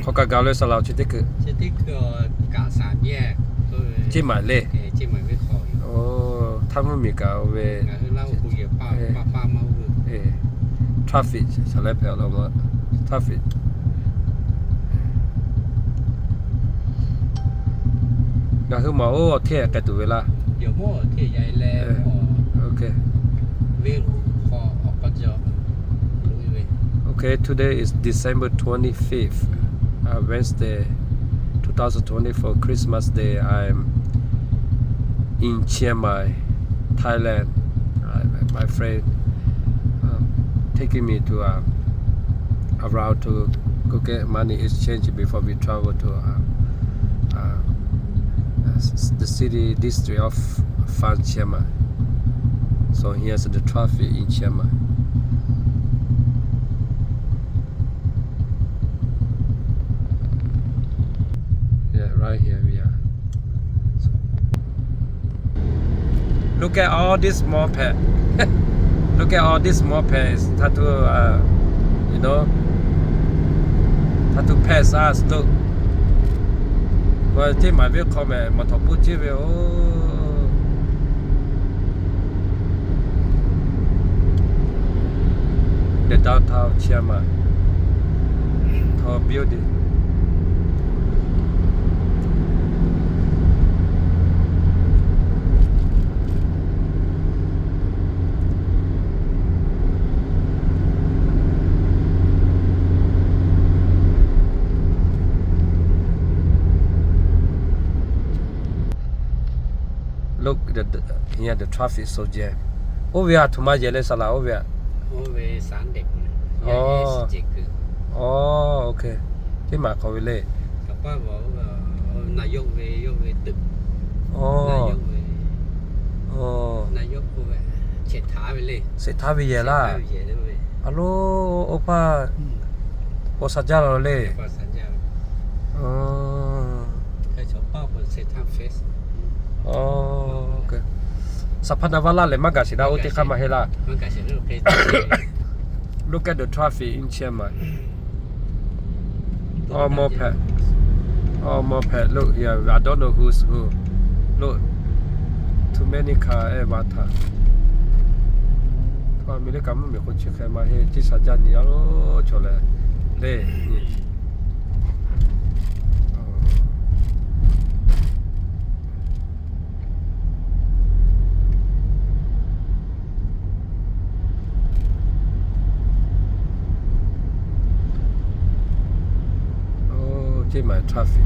เขาก็กล่าวเลยสลาวชิดที่คือ ชิดที่คือกะสามแยกที่หมายเลข ที่หมายไม่ขออยู่ โอ้ถ้าไม่มีกล่าวเว งานเล่าคุยกับป้าเมาtraffic ใช่แล้วเปล่าเราว่า traffic ก็คือหมอโอ้เที่ยกันตัวเวลาเดี๋ยวมั่วเที่ยใหญ่แล้วโอเคเวลูคอออกก็จะรู้เว้ย Okay, today is December 25th, Wednesday, 2024, Christmas Day. I'm in Chiang Mai, Thailand. My friend taking me to around to go get money exchange before we travel to the city district of Phan Chiang Mai. So here's the traffic in Chiang Mai. Yeah, right here we are. Look at all this small pet. Look at all these small pets. Tattoo, you know, tattoo pets us. Look. Well, take my vehicle, comment. Motopuchi, oh. The downtown Chiang Mai. Tall building. Look, here the traffic is so jam. Oh, we are too much yellow sala. Oh, we are. โอ้เวสารเด็กอ๋อโอเคที่มาเขาเล่กับป้าบอกนายกเวตึกนายกเวนายกเวเศรษฐาไปเลยเศรษฐาวิเยล่าฮัลโหลโอป้าโอสัจจาเราเล่สัญญาอ๋อใครชอบป้าคนเศรษฐาเฟสอ๋อโอเคสัพพนาวาลาเลยมากาสิดาอุติคามาเฮล่าLook at the traffic in Chiang Mai. All more pet. All more pet. Look here. I don't know who's who. Look. Too many car. Vata. ก็มีเรื่องกันมันมีคนเชื่อใครมาให้ที่สัญญาณนี้อ๋อโชว์เลยเล่นี่ที่หมาย traffic